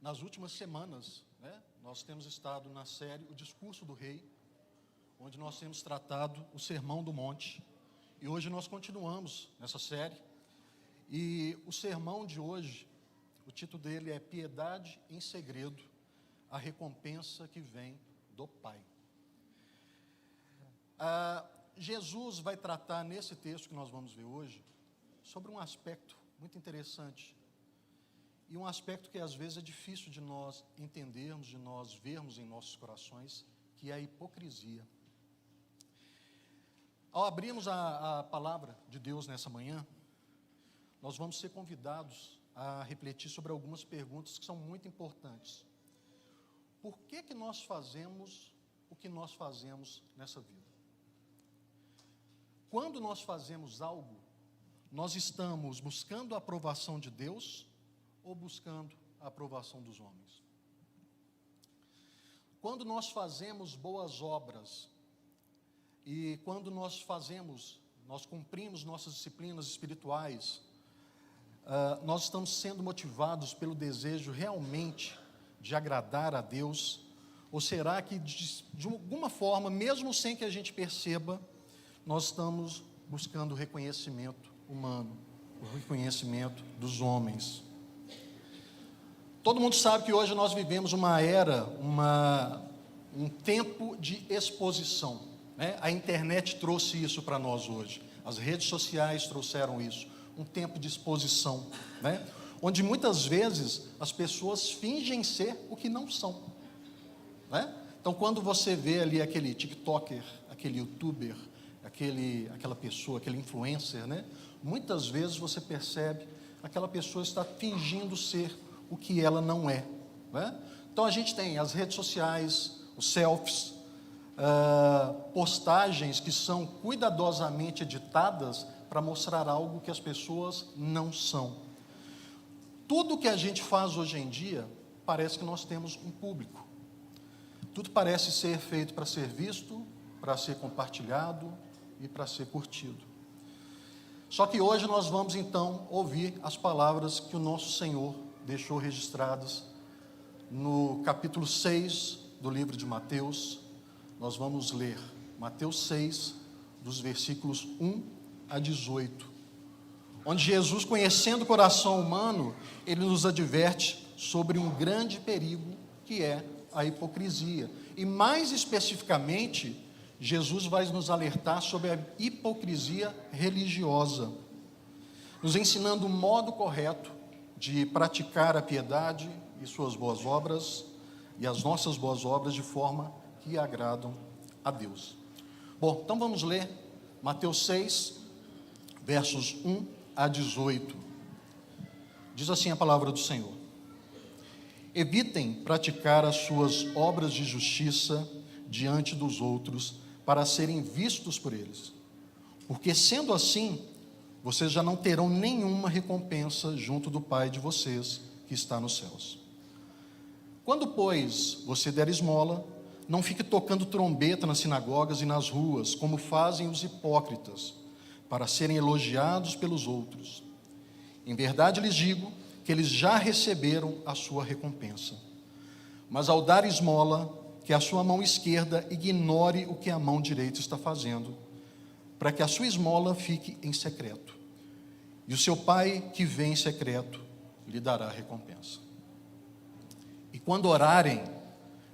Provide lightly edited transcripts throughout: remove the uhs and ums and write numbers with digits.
Nas últimas semanas, nós temos estado na série O Discurso do Rei, onde nós temos tratado o Sermão do Monte. E hoje nós continuamos nessa série. E o sermão de hoje, o título dele é Piedade em Segredo, a recompensa que vem do Pai. Jesus vai tratar nesse texto que nós vamos ver hoje sobre um aspecto muito interessante. E um aspecto que às vezes é difícil de nós entendermos, de nós vermos em nossos corações, que é a hipocrisia. Ao abrirmos a palavra de Deus nessa manhã, nós vamos ser convidados a refletir sobre algumas perguntas que são muito importantes. Por que nós fazemos o que nós fazemos nessa vida? Quando nós fazemos algo, nós estamos buscando a aprovação de Deus ou buscando a aprovação dos homens? Quando nós fazemos boas obras e quando nós cumprimos nossas disciplinas espirituais, nós estamos sendo motivados pelo desejo realmente de agradar a Deus? Ou será que de alguma forma, mesmo sem que a gente perceba, nós estamos buscando o reconhecimento humano, o reconhecimento dos homens? Todo mundo sabe que hoje nós vivemos uma era, um tempo de exposição, A internet trouxe isso para nós hoje, as redes sociais trouxeram isso, um tempo de exposição, Onde muitas vezes as pessoas fingem ser o que não são, Então, quando você vê ali aquele TikToker, aquele YouTuber, aquela pessoa, aquele influencer, muitas vezes você percebe aquela pessoa está fingindo ser o que ela não é, Então a gente tem as redes sociais, os selfies, postagens que são cuidadosamente editadas para mostrar algo que as pessoas não são. Tudo que a gente faz hoje em dia parece que nós temos um público. Tudo parece ser feito para ser visto, para ser compartilhado e para ser curtido. Só que hoje nós vamos então ouvir as palavras que o nosso Senhor deixou registradas no capítulo 6 do livro de Mateus. Nós vamos ler Mateus 6, dos versículos 1 a 18, onde Jesus, conhecendo o coração humano, ele nos adverte sobre um grande perigo que é a hipocrisia. E mais especificamente, Jesus vai nos alertar sobre a hipocrisia religiosa, nos ensinando o modo correto de praticar a piedade e suas boas obras, e as nossas boas obras de forma que agradam a Deus. Bom, então vamos ler Mateus 6, versos 1 a 18. Diz assim a palavra do Senhor: Evitem praticar as suas obras de justiça diante dos outros, para serem vistos por eles, porque sendo assim, vocês já não terão nenhuma recompensa junto do Pai de vocês, que está nos céus. Quando, pois, você der esmola, não fique tocando trombeta nas sinagogas e nas ruas, como fazem os hipócritas, para serem elogiados pelos outros. Em verdade lhes digo que eles já receberam a sua recompensa. Mas ao dar esmola, que a sua mão esquerda ignore o que a mão direita está fazendo, para que a sua esmola fique em secreto. E o seu Pai, que vê em secreto, lhe dará recompensa. E quando orarem,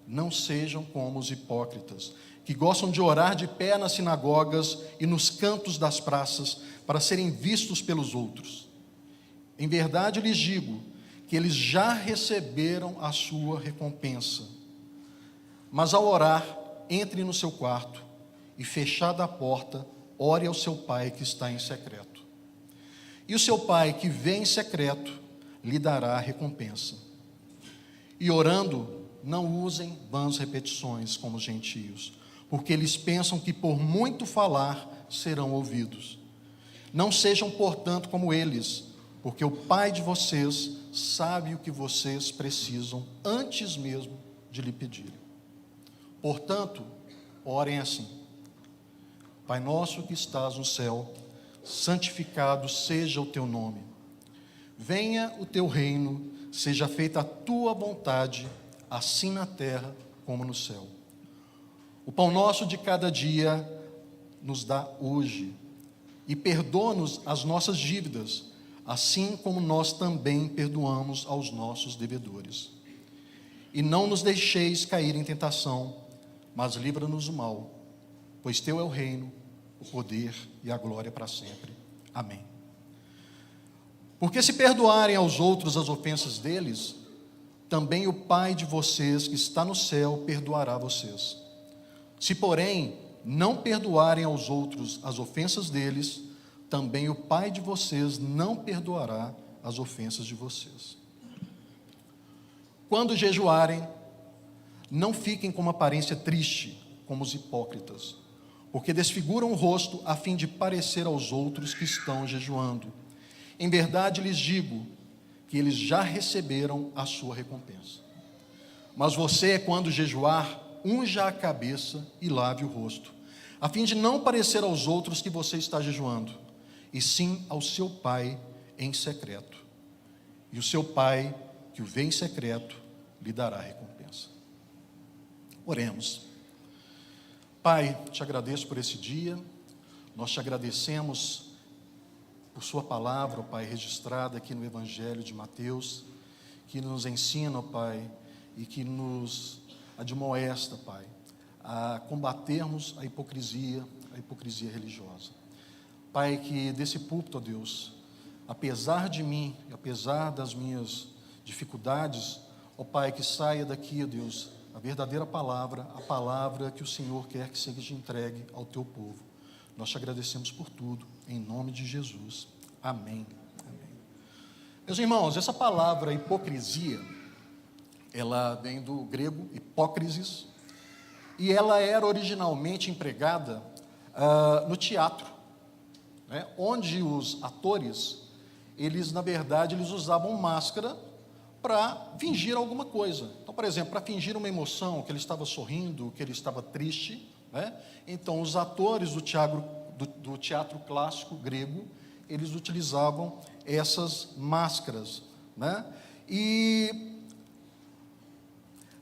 não sejam como os hipócritas, que gostam de orar de pé nas sinagogas e nos cantos das praças, para serem vistos pelos outros. Em verdade lhes digo que eles já receberam a sua recompensa. Mas ao orar, entre no seu quarto e, fechada a porta, ore ao seu Pai que está em secreto. E o seu Pai que vê em secreto lhe dará a recompensa. E orando, não usem vãs repetições como os gentios, porque eles pensam que por muito falar serão ouvidos. Não sejam, portanto, como eles, porque o Pai de vocês sabe o que vocês precisam antes mesmo de lhe pedirem. Portanto, orem assim: Pai nosso que estás no céu, santificado seja o teu nome. Venha o teu reino, seja feita a tua vontade, assim na terra como no céu. O pão nosso de cada dia nos dá hoje, e perdoa-nos as nossas dívidas, assim como nós também perdoamos aos nossos devedores. E não nos deixeis cair em tentação, mas livra-nos do mal, pois teu é o reino, o poder e a glória para sempre. Amém. Porque se perdoarem aos outros as ofensas deles, também o Pai de vocês que está no céu perdoará vocês. Se, porém, não perdoarem aos outros as ofensas deles, também o Pai de vocês não perdoará as ofensas de vocês. Quando jejuarem, não fiquem com uma aparência triste, como os hipócritas, porque desfiguram o rosto a fim de parecer aos outros que estão jejuando. Em verdade lhes digo que eles já receberam a sua recompensa. Mas você, quando jejuar, unja a cabeça e lave o rosto, a fim de não parecer aos outros que você está jejuando, e sim ao seu Pai em secreto. E o seu Pai, que o vê em secreto, lhe dará recompensa. Oremos. Pai, te agradeço por esse dia, nós te agradecemos por sua palavra, ó Pai, registrada aqui no Evangelho de Mateus, que nos ensina, ó Pai, e que nos admoesta, Pai, a combatermos a hipocrisia religiosa. Pai, que desse púlpito, ó Deus, apesar de mim, apesar das minhas dificuldades, ó Pai, que saia daqui, ó Deus, a verdadeira palavra, a palavra que o Senhor quer que seja entregue ao teu povo. Nós te agradecemos por tudo, em nome de Jesus. Amém. Amém. Meus irmãos, essa palavra hipocrisia, ela vem do grego hipócrisis, e ela era originalmente empregada no teatro, né, onde os atores, eles na verdade, eles usavam máscara para fingir alguma coisa. Então, por exemplo, para fingir uma emoção, que ele estava sorrindo, que ele estava triste, né? Então, os atores do teatro clássico grego, eles utilizavam essas máscaras, né? E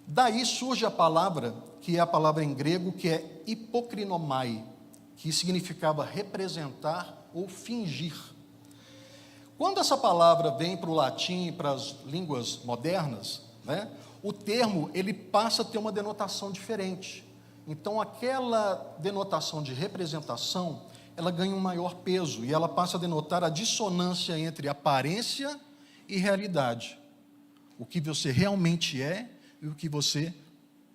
daí surge a palavra, que é a palavra em grego, que é hipokrinomai, que significava representar ou fingir. Quando essa palavra vem para o latim e para as línguas modernas, né, o termo ele passa a ter uma denotação diferente. Então, aquela denotação de representação, ela ganha um maior peso e ela passa a denotar a dissonância entre aparência e realidade. O que você realmente é e o que você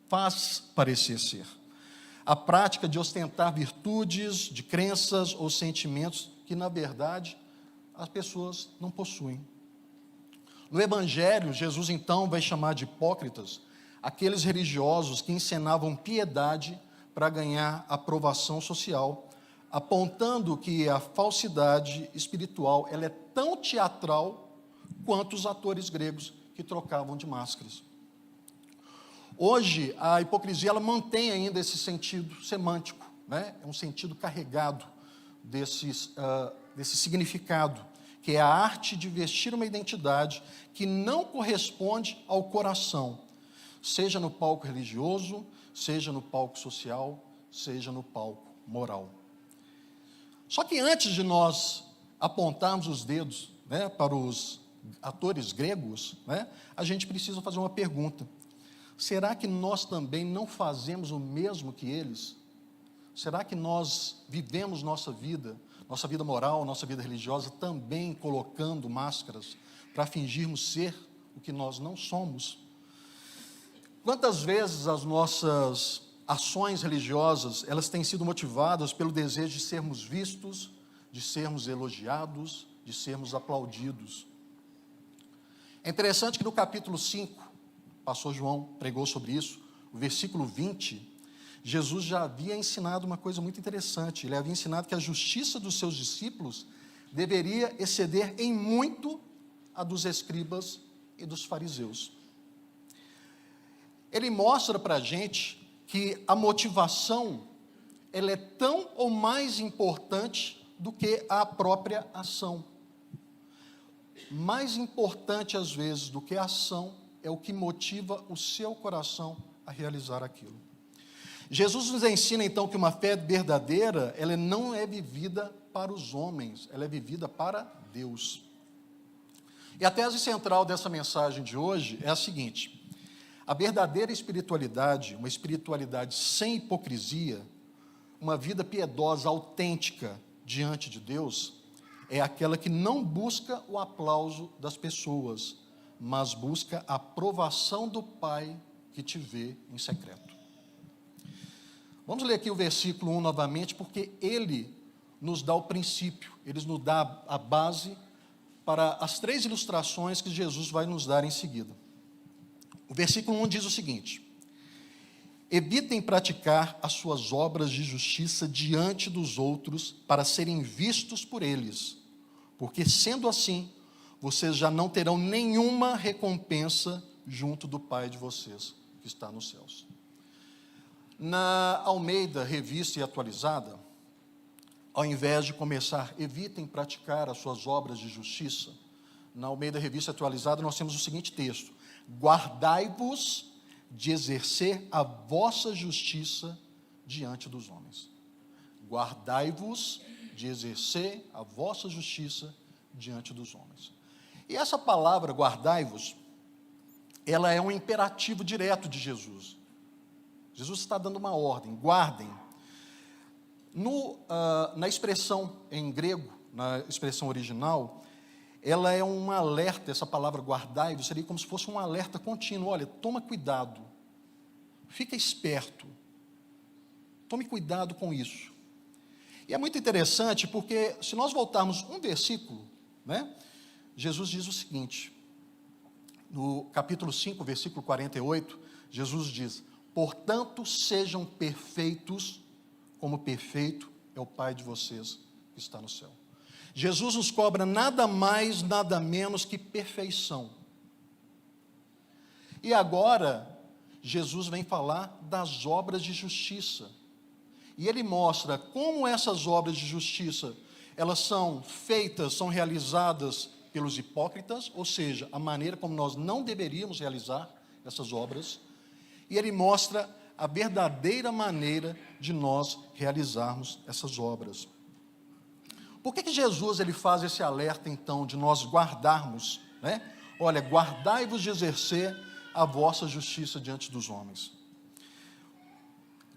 faz parecer ser. A prática de ostentar virtudes, de crenças ou sentimentos que, na verdade, as pessoas não possuem. No Evangelho, Jesus então vai chamar de hipócritas aqueles religiosos que encenavam piedade para ganhar aprovação social, apontando que a falsidade espiritual ela é tão teatral quanto os atores gregos que trocavam de máscaras. Hoje, a hipocrisia ela mantém ainda esse sentido semântico, né? É um sentido carregado desse significado, que é a arte de vestir uma identidade que não corresponde ao coração, seja no palco religioso, seja no palco social, seja no palco moral. Só que antes de nós apontarmos os dedos, né, para os atores gregos, né, a gente precisa fazer uma pergunta. Será que nós também não fazemos o mesmo que eles? Será que nós vivemos nossa vida moral, nossa vida religiosa, também colocando máscaras para fingirmos ser o que nós não somos? Quantas vezes as nossas ações religiosas, elas têm sido motivadas pelo desejo de sermos vistos, de sermos elogiados, de sermos aplaudidos? É interessante que no capítulo 5, o pastor João pregou sobre isso, o versículo 20, Jesus já havia ensinado uma coisa muito interessante. Ele havia ensinado que a justiça dos seus discípulos deveria exceder em muito a dos escribas e dos fariseus. Ele mostra para a gente que a motivação ela é tão ou mais importante do que a própria ação. mais importante às vezes do que a ação é o que motiva o seu coração a realizar aquilo. Jesus nos ensina então que uma fé verdadeira, ela não é vivida para os homens, ela é vivida para Deus. E a tese central dessa mensagem de hoje é a seguinte: a verdadeira espiritualidade, uma espiritualidade sem hipocrisia, uma vida piedosa, autêntica diante de Deus, é aquela que não busca o aplauso das pessoas, mas busca a aprovação do Pai que te vê em secreto. Vamos ler aqui o versículo 1 novamente, porque ele nos dá o princípio, ele nos dá a base para as 3 ilustrações que Jesus vai nos dar em seguida. O versículo 1 diz o seguinte: evitem praticar as suas obras de justiça diante dos outros para serem vistos por eles, porque sendo assim, vocês já não terão nenhuma recompensa junto do Pai de vocês que está nos céus. Na Almeida, revista e atualizada, ao invés de começar, evitem praticar as suas obras de justiça, na Almeida, revista e atualizada, nós temos o seguinte texto: guardai-vos de exercer a vossa justiça diante dos homens. Guardai-vos de exercer a vossa justiça diante dos homens. E essa palavra, guardai-vos, ela é um imperativo direto de Jesus. Jesus está dando uma ordem: guardem. Na expressão em grego, na expressão original, ela é um alerta. Essa palavra guardai-vos seria como se fosse um alerta contínuo. Olha, toma cuidado, fica esperto, tome cuidado com isso. E é muito interessante porque, se nós voltarmos um versículo, né, Jesus diz o seguinte, no capítulo 5, versículo 48, Jesus diz: portanto, sejam perfeitos, como perfeito é o Pai de vocês que está no céu. Jesus nos cobra nada mais, nada menos que perfeição. E agora, Jesus vem falar das obras de justiça. E ele mostra como essas obras de justiça, elas são feitas, são realizadas pelos hipócritas, ou seja, a maneira como nós não deveríamos realizar essas obras. E ele mostra a verdadeira maneira de nós realizarmos essas obras. Por que Jesus ele faz esse alerta, então, de nós guardarmos, né? Olha, guardai-vos de exercer a vossa justiça diante dos homens.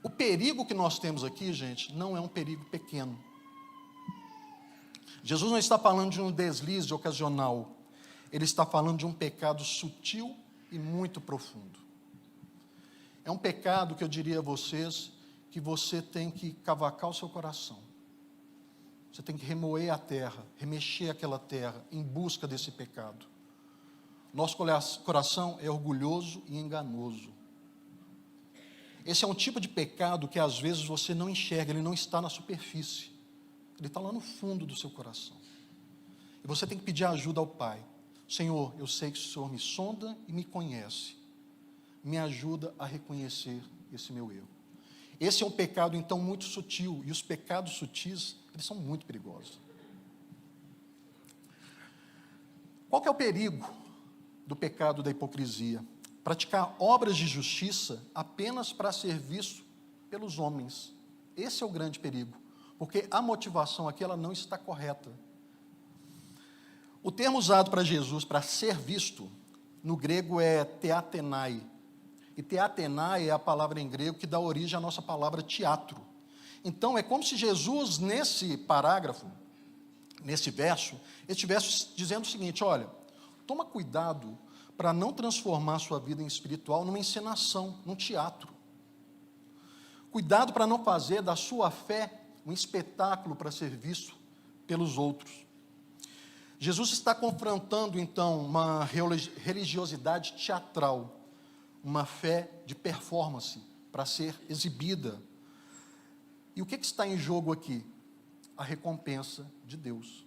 O perigo que nós temos aqui, gente, não é um perigo pequeno. Jesus não está falando de um deslize ocasional, ele está falando de um pecado sutil e muito profundo. É um pecado que eu diria a vocês que você tem que cavacar o seu coração. Você tem que remoer a terra, remexer aquela terra em busca desse pecado. Nosso coração é orgulhoso e enganoso. Esse é um tipo de pecado que às vezes você não enxerga, ele não está na superfície. Ele está lá no fundo do seu coração. E você tem que pedir ajuda ao Pai. Senhor, eu sei que o Senhor me sonda e me conhece. Me ajuda a reconhecer esse meu erro. Esse é um pecado, então, muito sutil. E os pecados sutis, eles são muito perigosos. Qual que é o perigo do pecado da hipocrisia? Praticar obras de justiça apenas para ser visto pelos homens. Esse é o grande perigo. Porque a motivação aqui, ela não está correta. O termo usado para Jesus, para ser visto, no grego é theatenai. E theatenai é a palavra em grego que dá origem à nossa palavra teatro. Então, é como se Jesus, nesse parágrafo, nesse verso, estivesse dizendo o seguinte: olha, toma cuidado para não transformar a sua vida em espiritual numa encenação, num teatro. Cuidado para não fazer da sua fé um espetáculo para ser visto pelos outros. Jesus está confrontando, então, uma religiosidade teatral, uma fé de performance para ser exibida. E o que está em jogo aqui? A recompensa de Deus.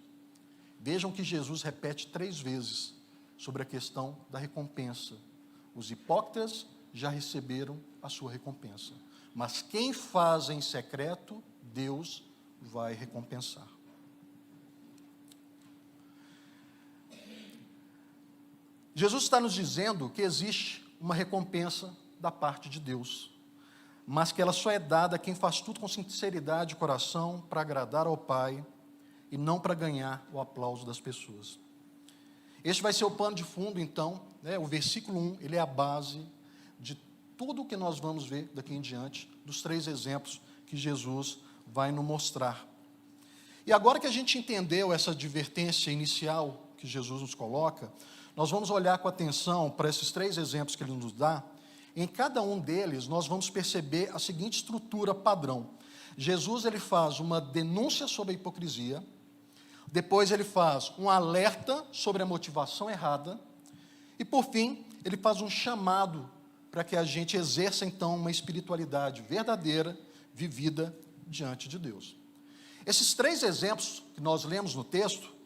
Vejam que Jesus repete 3 vezes sobre a questão da recompensa. Os hipócritas já receberam a sua recompensa, mas quem faz em secreto, Deus vai recompensar. Jesus está nos dizendo que existe uma recompensa da parte de Deus, mas que ela só é dada a quem faz tudo com sinceridade de coração para agradar ao Pai e não para ganhar o aplauso das pessoas. Este vai ser o pano de fundo, então, o versículo 1, ele é a base de tudo o que nós vamos ver daqui em diante, dos 3 exemplos que Jesus vai nos mostrar. E agora que a gente entendeu essa advertência inicial que Jesus nos coloca, nós vamos olhar com atenção para esses 3 exemplos que ele nos dá. Em cada um deles, nós vamos perceber a seguinte estrutura padrão. Jesus, ele faz uma denúncia sobre a hipocrisia, depois ele faz um alerta sobre a motivação errada, e por fim, ele faz um chamado para que a gente exerça então uma espiritualidade verdadeira, vivida diante de Deus. Esses 3 exemplos que nós lemos no texto,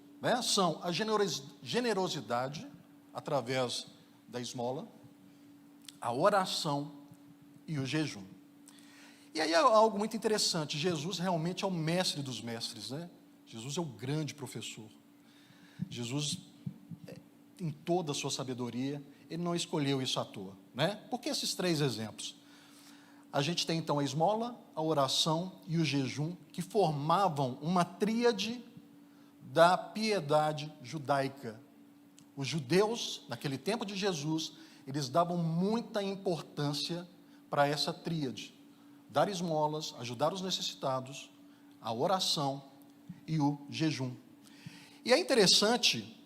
são a generosidade através da esmola, a oração e o jejum. E aí é algo muito interessante, Jesus realmente é o mestre dos mestres, Jesus é o grande professor. Jesus, em toda a sua sabedoria, ele não escolheu isso à toa, Por que esses 3 exemplos? A gente tem então a esmola, a oração e o jejum, que formavam uma tríade da piedade judaica. Os judeus, naquele tempo de Jesus, eles davam muita importância para essa tríade: dar esmolas, ajudar os necessitados, a oração e o jejum. E é interessante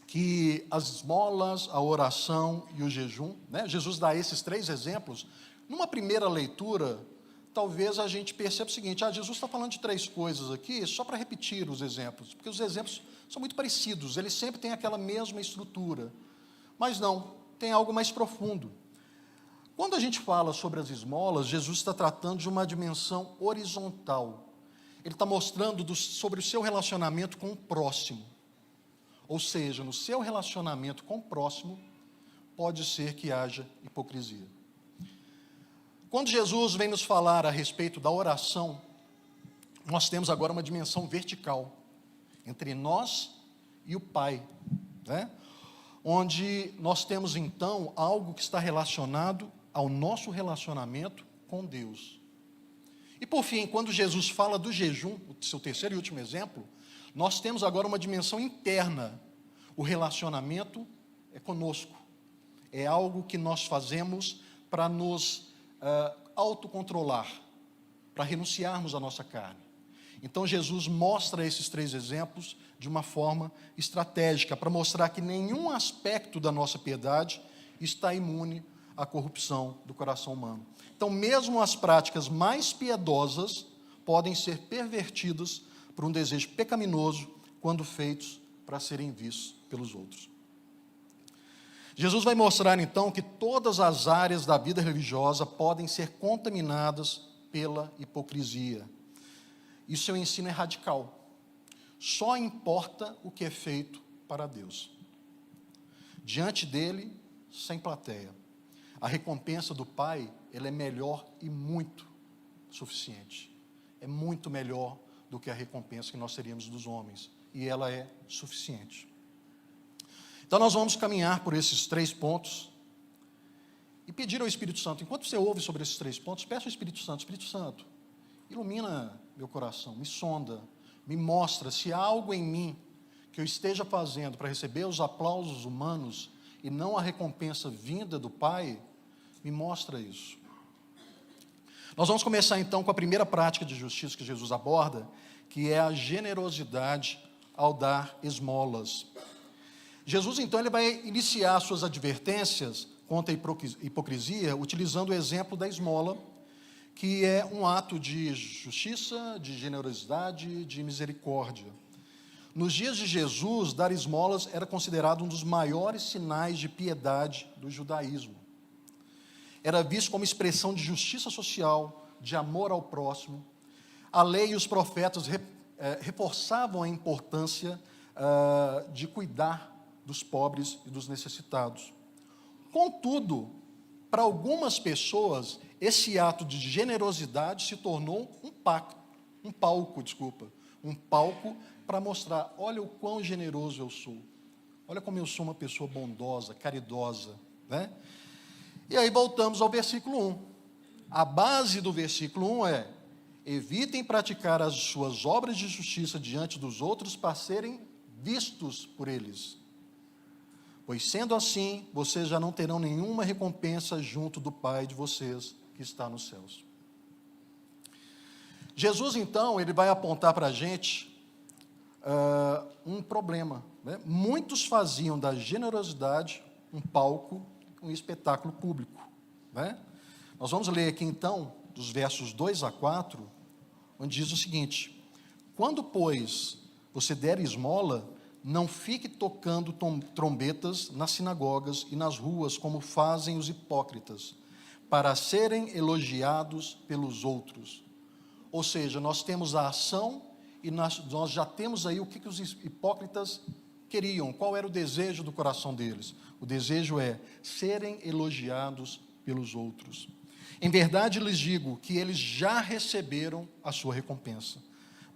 que as esmolas, a oração e o jejum, Jesus dá esses 3 exemplos. Numa primeira leitura, talvez a gente perceba o seguinte: Jesus está falando de 3 coisas aqui, só para repetir os exemplos, porque os exemplos são muito parecidos, eles sempre têm aquela mesma estrutura. Mas não, tem algo mais profundo. Quando a gente fala sobre as esmolas, Jesus está tratando de uma dimensão horizontal. Ele está mostrando sobre o seu relacionamento com o próximo. Ou seja, no seu relacionamento com o próximo, pode ser que haja hipocrisia. Quando Jesus vem nos falar a respeito da oração, nós temos agora uma dimensão vertical, entre nós e o Pai, onde nós temos então algo que está relacionado ao nosso relacionamento com Deus. E por fim, quando Jesus fala do jejum, o seu terceiro e último exemplo, nós temos agora uma dimensão interna. O relacionamento é conosco, é algo que nós fazemos para nos autocontrolar, para renunciarmos à nossa carne. Então Jesus mostra esses 3 exemplos de uma forma estratégica, para mostrar que nenhum aspecto da nossa piedade está imune à corrupção do coração humano. Então, mesmo as práticas mais piedosas podem ser pervertidas por um desejo pecaminoso quando feitos para serem vistos pelos outros. Jesus vai mostrar então que todas as áreas da vida religiosa podem ser contaminadas pela hipocrisia. E seu ensino é radical. Só importa o que é feito para Deus. Diante dele, sem plateia. A recompensa do Pai, ela é melhor e muito suficiente. É muito melhor do que a recompensa que nós teríamos dos homens. E ela é suficiente. Então nós vamos caminhar por esses 3 pontos e pedir ao Espírito Santo, enquanto você ouve sobre esses 3 pontos, peça ao Espírito Santo, ilumina meu coração, me sonda, me mostra se há algo em mim que eu esteja fazendo para receber os aplausos humanos e não a recompensa vinda do Pai, me mostra isso. Nós vamos começar então com a primeira prática de justiça que Jesus aborda, que é a generosidade ao dar esmolas. Jesus, então, ele vai iniciar suas advertências contra a hipocrisia, utilizando o exemplo da esmola, que é um ato de justiça, de generosidade, de misericórdia. Nos dias de Jesus, dar esmolas era considerado um dos maiores sinais de piedade do judaísmo. Era visto como expressão de justiça social, de amor ao próximo. A lei e os profetas reforçavam a importância de cuidar dos pobres e dos necessitados. Contudo, para algumas pessoas, esse ato de generosidade se tornou um palco para mostrar, olha o quão generoso eu sou, Olha como eu sou uma pessoa bondosa, caridosa, né? E aí voltamos ao versículo 1. A base do versículo 1 é: evitem praticar as suas obras de justiça diante dos outros para serem vistos por eles. Pois sendo assim, vocês já não terão nenhuma recompensa junto do Pai de vocês que está nos céus. Jesus, então, ele vai apontar para a gente um problema, né? Muitos faziam da generosidade um palco, um espetáculo público, né? Nós vamos ler aqui, então, dos versos 2 a 4, onde diz o seguinte: quando, pois, você der esmola, não fique tocando trombetas nas sinagogas e nas ruas, como fazem os hipócritas, para serem elogiados pelos outros. Ou seja, nós temos a ação e nós já temos aí o que os hipócritas queriam, qual era o desejo do coração deles. O desejo é serem elogiados pelos outros. Em verdade lhes digo que eles já receberam a sua recompensa.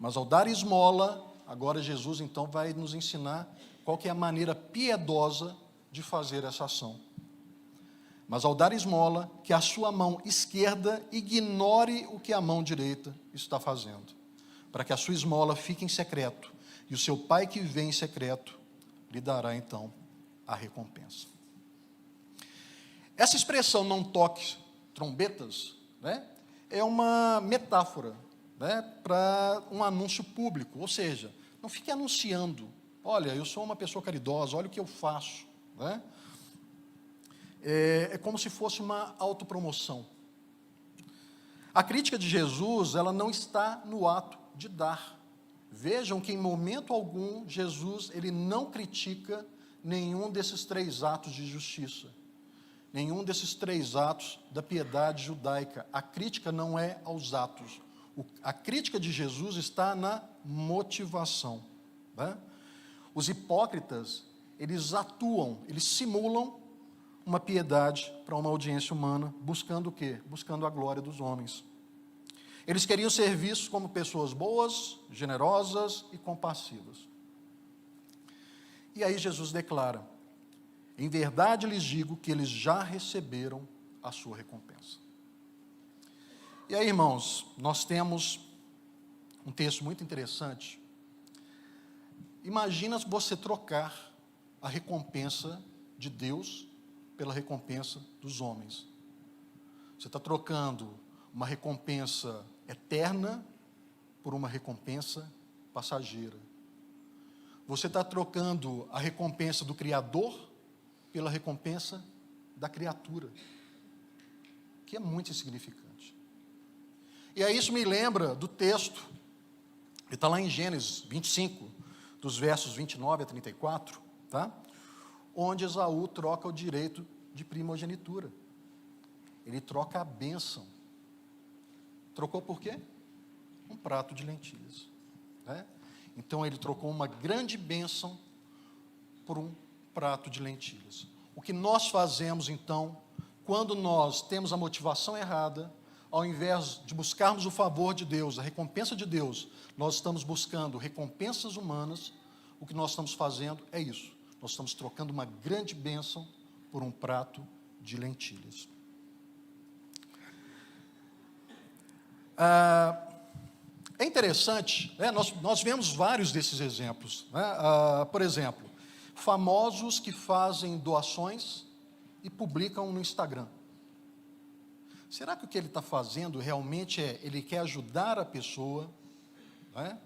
Mas ao dar esmola, agora Jesus então vai nos ensinar qual que é a maneira piedosa de fazer essa ação. Mas ao dar esmola, que a sua mão esquerda ignore o que a mão direita está fazendo, para que a sua esmola fique em secreto, e o seu Pai que vê em secreto lhe dará então a recompensa. Essa expressão não toque trombetas, né, é uma metáfora, né, para um anúncio público, ou seja, não fique anunciando, olha, eu sou uma pessoa caridosa, olha o que eu faço, né? É como se fosse uma autopromoção. A crítica de Jesus, ela não está no ato de dar. Vejam que em momento algum, Jesus, ele não critica nenhum desses 3 atos de justiça, nenhum desses 3 atos da piedade judaica. A crítica não é aos atos. A crítica de Jesus está na motivação, né? Os hipócritas, eles atuam, eles simulam uma piedade para uma audiência humana, buscando o quê? Buscando a glória dos homens. Eles queriam ser vistos como pessoas boas, generosas e compassivas. E aí Jesus declara: em verdade lhes digo que eles já receberam a sua recompensa. E aí, irmãos, nós temos um texto muito interessante. Imagina você trocar a recompensa de Deus pela recompensa dos homens. Você está trocando uma recompensa eterna por uma recompensa passageira. Você está trocando a recompensa do Criador pela recompensa da criatura, que é muito insignificante. E aí isso me lembra do texto, que está lá em Gênesis 25, dos versos 29 a 34, tá? Onde Esaú troca o direito de primogenitura. Ele troca a bênção. Trocou por quê? Um prato de lentilhas, né? Então ele trocou uma grande bênção por um prato de lentilhas. O que nós fazemos então, quando nós temos a motivação errada, ao invés de buscarmos o favor de Deus, a recompensa de Deus, nós estamos buscando recompensas humanas. O que nós estamos fazendo é isso. Nós estamos trocando uma grande bênção por um prato de lentilhas. É interessante, né? Nós vemos vários desses exemplos, né? Por exemplo, famosos que fazem doações e publicam no Instagram. Será que o que ele está fazendo realmente ele quer ajudar a pessoa, né?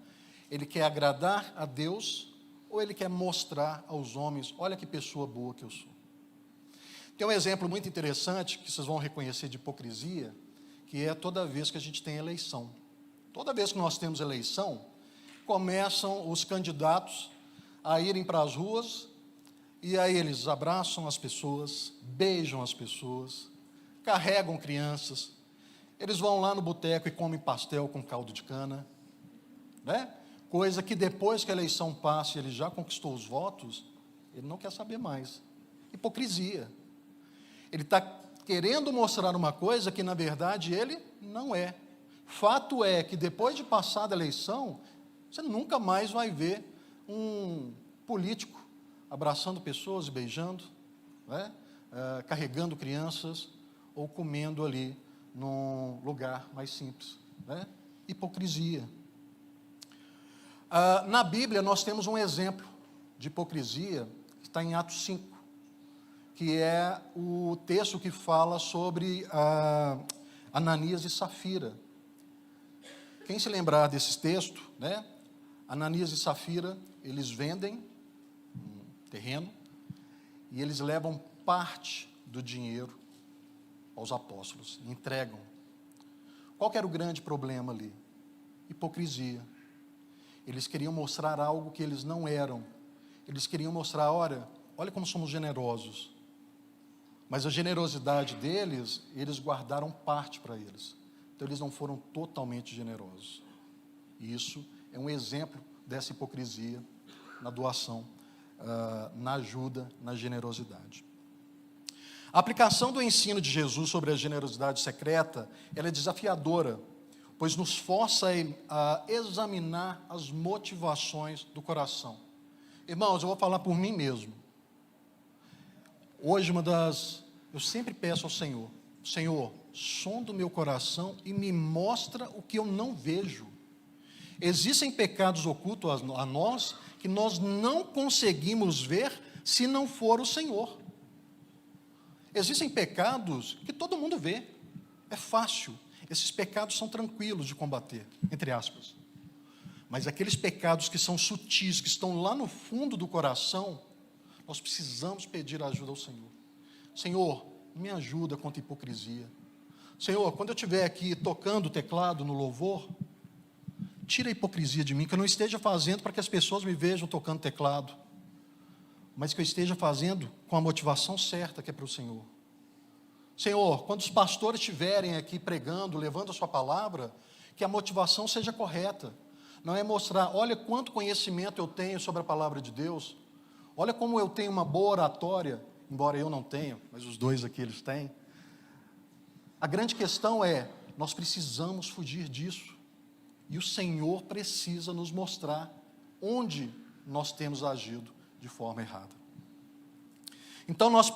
Ele quer agradar a Deus, ou ele quer mostrar aos homens, olha que pessoa boa que eu sou? Tem um exemplo muito interessante, que vocês vão reconhecer de hipocrisia, que é toda vez que a gente tem eleição. Toda vez que nós temos eleição, começam os candidatos a irem para as ruas, e aí eles abraçam as pessoas, beijam as pessoas, carregam crianças, eles vão lá no boteco e comem pastel com caldo de cana, né? Coisa que depois que a eleição passa e ele já conquistou os votos, ele não quer saber mais. Hipocrisia. Ele está querendo mostrar uma coisa que na verdade ele não é. Fato é que depois de passada a eleição, você nunca mais vai ver um político abraçando pessoas e beijando, né? Carregando crianças, ou comendo ali num lugar mais simples, né? Hipocrisia. Na Bíblia nós temos um exemplo de hipocrisia, que está em Atos 5, que é o texto que fala sobre Ananias e Safira. Quem se lembrar desse texto, né? Ananias e Safira, eles vendem um terreno e eles levam parte do dinheiro aos apóstolos, entregam. Qual que era o grande problema ali? Hipocrisia. Eles queriam mostrar algo que eles não eram. Eles queriam mostrar, olha como somos generosos. Mas a generosidade deles, eles guardaram parte para eles. Então eles não foram totalmente generosos. E isso é um exemplo dessa hipocrisia na doação, na ajuda, na generosidade. A aplicação do ensino de Jesus sobre a generosidade secreta, ela é desafiadora, pois nos força a examinar as motivações do coração. Irmãos, eu vou falar por mim mesmo. Hoje, eu sempre peço ao Senhor, Senhor, sonda o meu coração e me mostra o que eu não vejo. Existem pecados ocultos a nós que nós não conseguimos ver se não for o Senhor. Existem pecados que todo mundo vê, é fácil. Esses pecados são tranquilos de combater, entre aspas. Mas aqueles pecados que são sutis, que estão lá no fundo do coração, nós precisamos pedir ajuda ao Senhor. Senhor, me ajuda contra a hipocrisia. Senhor, quando eu estiver aqui tocando o teclado no louvor, tira a hipocrisia de mim, que eu não esteja fazendo para que as pessoas me vejam tocando teclado, mas que eu esteja fazendo com a motivação certa, que é para o Senhor. Senhor, quando os pastores estiverem aqui pregando, levando a sua palavra, que a motivação seja correta. Não é mostrar, olha quanto conhecimento eu tenho sobre a palavra de Deus, olha como eu tenho uma boa oratória, embora eu não tenha, mas os dois aqui eles têm. A grande questão é, nós precisamos fugir disso. E o Senhor precisa nos mostrar onde nós temos agido de forma errada. Então, nós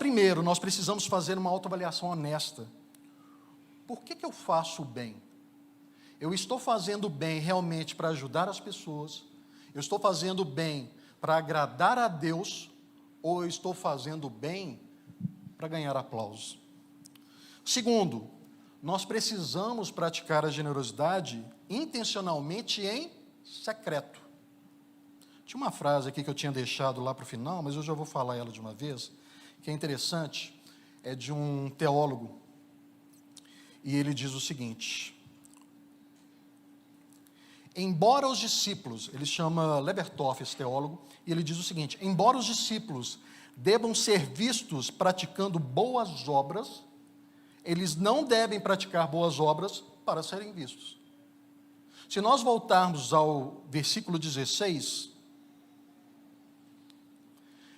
precisamos fazer uma autoavaliação honesta. Por que eu faço o bem? Eu estou fazendo o bem realmente para ajudar as pessoas? Eu estou fazendo o bem para agradar a Deus? Ou eu estou fazendo o bem para ganhar aplausos? Segundo, nós precisamos praticar a generosidade intencionalmente em secreto. Tinha uma frase aqui que eu tinha deixado lá para o final, mas eu já vou falar ela de uma vez, que é interessante, é de um teólogo, e ele diz o seguinte: embora os discípulos, ele chama Lebertoff, esse teólogo, e ele diz o seguinte: embora os discípulos devam ser vistos praticando boas obras, eles não devem praticar boas obras para serem vistos. Se nós voltarmos ao versículo 16,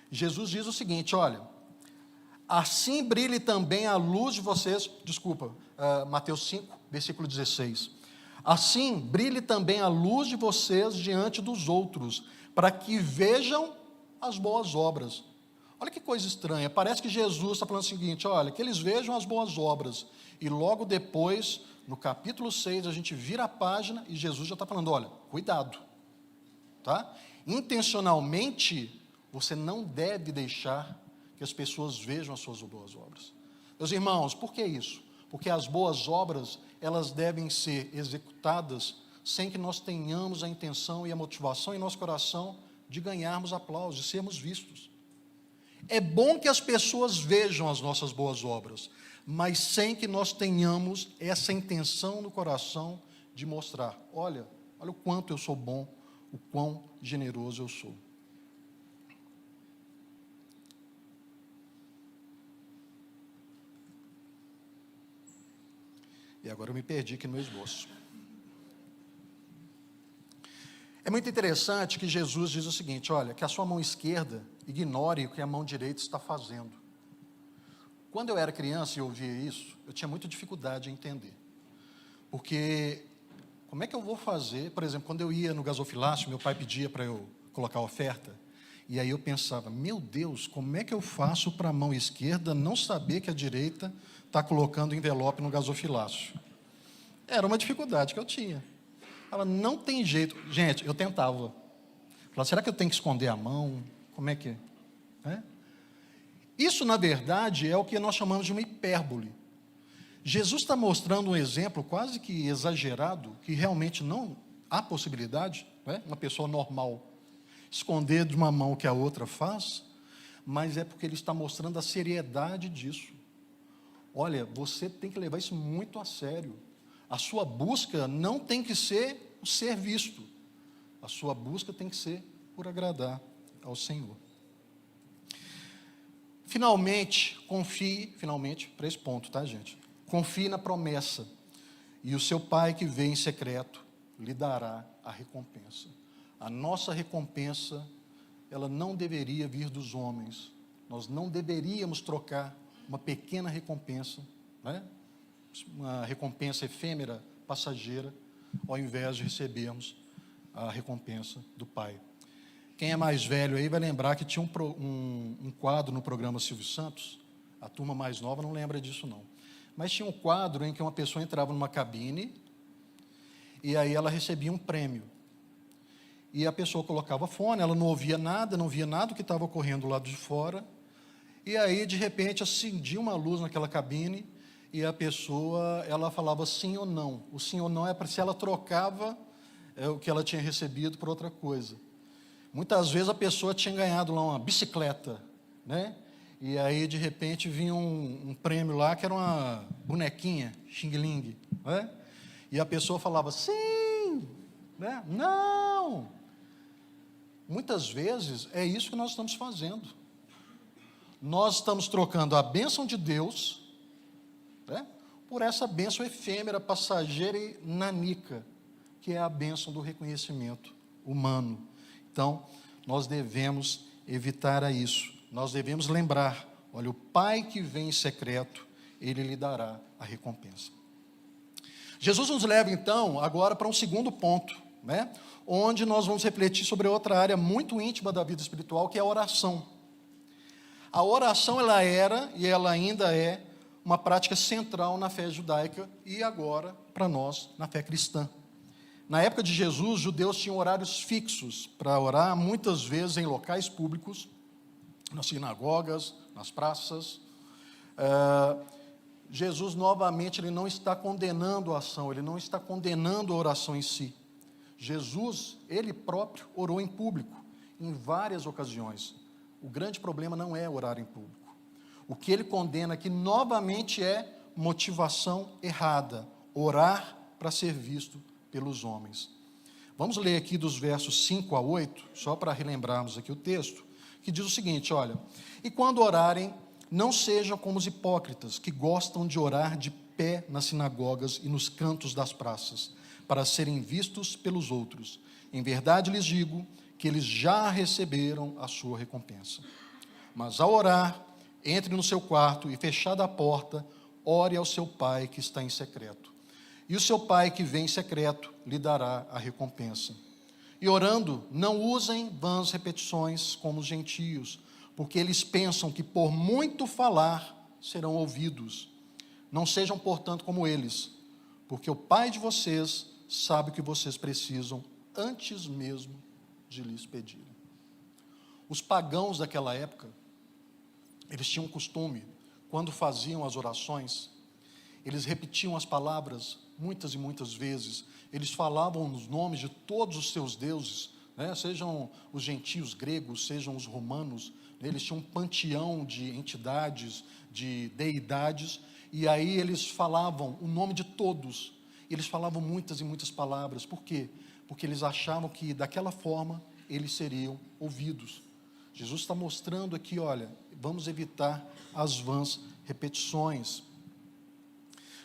Jesus diz o seguinte, olha, assim brilhe também a luz de vocês, Mateus 5, versículo 16, assim brilhe também a luz de vocês diante dos outros, para que vejam as boas obras. Olha que coisa estranha, parece que Jesus está falando o seguinte, olha, que eles vejam as boas obras, e logo depois, no capítulo 6, a gente vira a página, e Jesus já está falando, olha, cuidado, tá? Intencionalmente, você não deve deixar que as pessoas vejam as suas boas obras. Meus irmãos, por que isso? Porque as boas obras, elas devem ser executadas sem que nós tenhamos a intenção e a motivação em nosso coração de ganharmos aplausos, de sermos vistos. É bom que as pessoas vejam as nossas boas obras, mas sem que nós tenhamos essa intenção no coração de mostrar, olha o quanto eu sou bom, o quão generoso eu sou. E agora eu me perdi aqui no meu esboço. É muito interessante que Jesus diz o seguinte, olha, que a sua mão esquerda ignore o que a mão direita está fazendo. Quando eu era criança e ouvia isso, eu tinha muita dificuldade em entender. Porque, como é que eu vou fazer, por exemplo, quando eu ia no gasofilácio, meu pai pedia para eu colocar a oferta, E aí eu pensava, meu Deus, como é que eu faço para a mão esquerda não saber que a direita está colocando envelope no gasofilácio? Era uma dificuldade que eu tinha. Ela não tem jeito. Gente, eu tentava. Falava, será que eu tenho que esconder a mão? Como é que é? Isso, na verdade, é o que nós chamamos de uma hipérbole. Jesus está mostrando um exemplo quase que exagerado, que realmente não há possibilidade, né? Uma pessoa normal esconder de uma mão o que a outra faz, mas é porque ele está mostrando a seriedade disso. Olha, você tem que levar isso muito a sério. A sua busca não tem que ser o ser visto. A sua busca tem que ser por agradar ao Senhor. Finalmente, para esse ponto, tá, gente? Confie na promessa, e o seu Pai que vê em secreto lhe dará a recompensa. A nossa recompensa, ela não deveria vir dos homens. Nós não deveríamos trocar uma pequena recompensa, né? Uma recompensa efêmera, passageira, ao invés de recebermos a recompensa do Pai. Quem é mais velho aí vai lembrar que tinha um quadro no programa Silvio Santos. A turma mais nova não lembra disso, não. Mas tinha um quadro em que uma pessoa entrava numa cabine e aí ela recebia um prêmio. E a pessoa colocava fone, ela não ouvia nada, não via nada do que estava ocorrendo lá de fora. E aí, de repente, acendia uma luz naquela cabine e a pessoa, ela falava sim ou não. O sim ou não é para se ela trocava o que ela tinha recebido por outra coisa. Muitas vezes a pessoa tinha ganhado lá uma bicicleta, né? E aí, de repente, vinha um prêmio lá que era uma bonequinha, xing-ling, né? E a pessoa falava sim, né? Não. Muitas vezes é isso que nós estamos fazendo. Nós estamos trocando a bênção de Deus, né, por essa bênção efêmera, passageira e nanica, que é a bênção do reconhecimento humano. Então, nós devemos evitar isso. Nós devemos lembrar, olha, o Pai que vem em secreto, Ele lhe dará a recompensa. Jesus nos leva, então, agora para um segundo ponto, né, onde nós vamos refletir sobre outra área muito íntima da vida espiritual, que é a oração. A oração, ela era e ela ainda é uma prática central na fé judaica e agora, para nós, na fé cristã. Na época de Jesus, os judeus tinham horários fixos para orar, muitas vezes em locais públicos, nas sinagogas, nas praças. Jesus, novamente, ele não está condenando a ação, ele não está condenando a oração em si. Jesus, ele próprio, orou em público, em várias ocasiões. O grande problema não é orar em público. O que ele condena aqui, novamente, é motivação errada, orar para ser visto pelos homens. Vamos ler aqui dos versos 5 a 8, só para relembrarmos aqui o texto, que diz o seguinte, olha, e quando orarem, não sejam como os hipócritas, que gostam de orar de pé nas sinagogas e nos cantos das praças, para serem vistos pelos outros. Em verdade lhes digo que eles já receberam a sua recompensa. Mas ao orar, entre no seu quarto e, fechada a porta, ore ao seu Pai que está em secreto. E o seu Pai que vem em secreto lhe dará a recompensa. E orando, não usem vãs repetições como os gentios, porque eles pensam que por muito falar serão ouvidos. Não sejam, portanto, como eles, porque o Pai de vocês sabe o que vocês precisam antes mesmo de lhes pedirem. Os pagãos daquela época, eles tinham um costume, quando faziam as orações, eles repetiam as palavras muitas e muitas vezes, eles falavam os nomes de todos os seus deuses, né? Sejam os gentios gregos, sejam os romanos, né? Eles tinham um panteão de entidades, de deidades, e aí eles falavam o nome de todos. Eles falavam muitas e muitas palavras. Por quê? Porque eles achavam que daquela forma eles seriam ouvidos. Jesus está mostrando aqui, olha, vamos evitar as vãs repetições.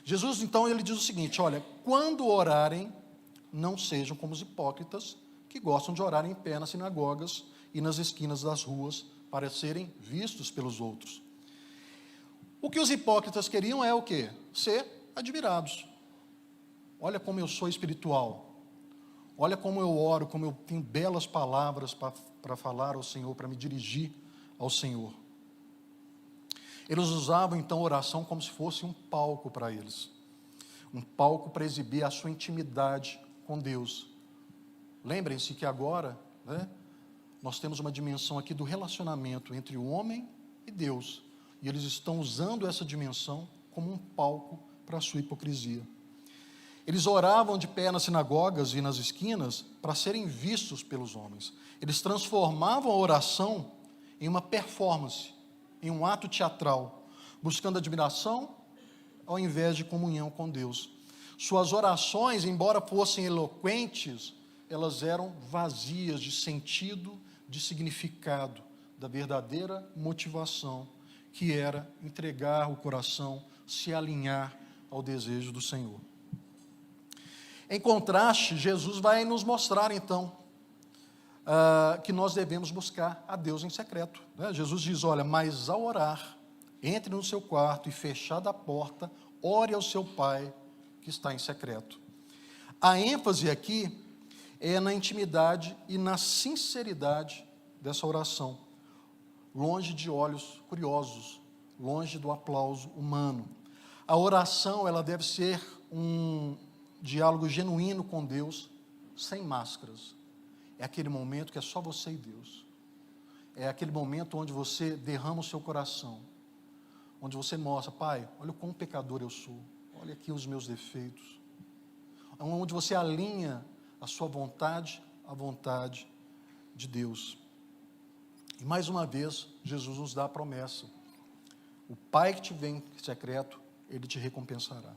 Jesus, então, ele diz o seguinte, olha, quando orarem, não sejam como os hipócritas, que gostam de orar em pé nas sinagogas e nas esquinas das ruas, para serem vistos pelos outros. O que os hipócritas queriam é o quê? Ser admirados. Olha como eu sou espiritual. Olha como eu oro, como eu tenho belas palavras para falar ao Senhor, para me dirigir ao Senhor. Eles usavam então a oração como se fosse um palco para eles, um palco para exibir a sua intimidade com Deus. Lembrem-se que agora, nós temos uma dimensão aqui do relacionamento entre o homem e Deus, e eles estão usando essa dimensão como um palco para a sua hipocrisia. Eles oravam de pé nas sinagogas e nas esquinas para serem vistos pelos homens. Eles transformavam a oração em uma performance, em um ato teatral, buscando admiração ao invés de comunhão com Deus. Suas orações, embora fossem eloquentes, elas eram vazias de sentido, de significado, da verdadeira motivação, que era entregar o coração, se alinhar ao desejo do Senhor. Em contraste, Jesus vai nos mostrar, então, que nós devemos buscar a Deus em secreto. Jesus diz, olha, mas ao orar, entre no seu quarto e fechada a porta, ore ao seu Pai que está em secreto. A ênfase aqui é na intimidade e na sinceridade dessa oração, longe de olhos curiosos, longe do aplauso humano. A oração, ela deve ser um diálogo genuíno com Deus, sem máscaras. É aquele momento que é só você e Deus. É aquele momento onde você derrama o seu coração, onde você mostra, Pai, olha o quão pecador eu sou, olha aqui os meus defeitos. Onde você alinha a sua vontade à vontade de Deus. E mais uma vez, Jesus nos dá a promessa. O Pai que te vem em secreto, Ele te recompensará.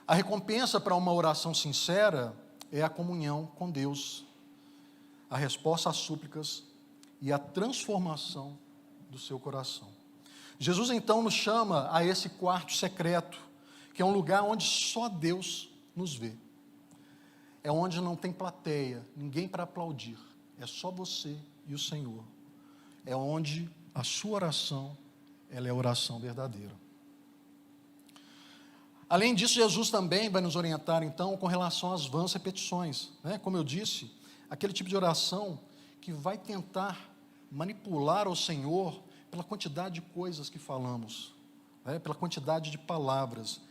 A recompensa para uma oração sincera é a comunhão com Deus, a resposta às súplicas e a transformação do seu coração. Jesus então nos chama a esse quarto secreto, que é um lugar onde só Deus nos vê. É onde não tem plateia, ninguém para aplaudir, é só você e o Senhor. É onde a sua oração, ela é a oração verdadeira. Além disso, Jesus também vai nos orientar, então, com relação às vãs repetições. Como eu disse, aquele tipo de oração que vai tentar manipular o Senhor pela quantidade de coisas que falamos, pela quantidade de palavras.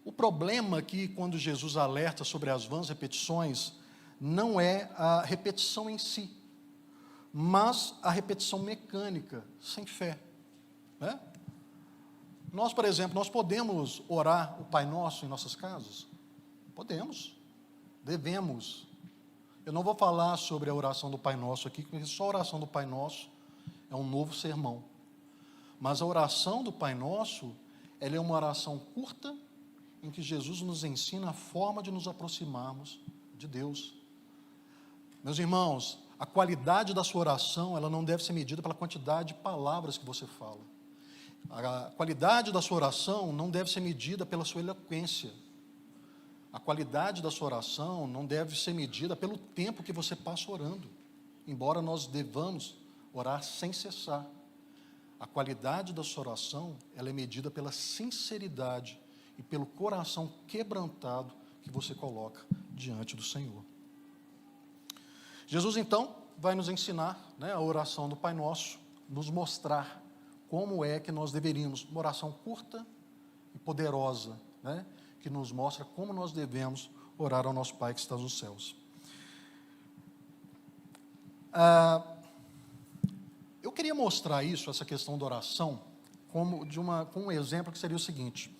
O problema aqui, quando Jesus alerta sobre as vãs repetições, não é a repetição em si, mas a repetição mecânica, sem fé. Nós, por exemplo, nós podemos orar o Pai Nosso em nossas casas? Podemos, devemos. Eu não vou falar sobre a oração do Pai Nosso aqui, porque só a oração do Pai Nosso é um novo sermão. Mas a oração do Pai Nosso, ela é uma oração curta, em que Jesus nos ensina a forma de nos aproximarmos de Deus. Meus irmãos, a qualidade da sua oração, ela não deve ser medida pela quantidade de palavras que você fala. A qualidade da sua oração não deve ser medida pela sua eloquência. A qualidade da sua oração não deve ser medida pelo tempo que você passa orando, embora nós devamos orar sem cessar. A qualidade da sua oração, ela é medida pela sinceridade e pelo coração quebrantado que você coloca diante do Senhor. Jesus, então, vai nos ensinar, a oração do Pai Nosso, nos mostrar como é que nós deveríamos, uma oração curta e poderosa, que nos mostra como nós devemos orar ao nosso Pai que está nos céus. Eu queria mostrar isso, essa questão da oração, com um exemplo que seria o seguinte.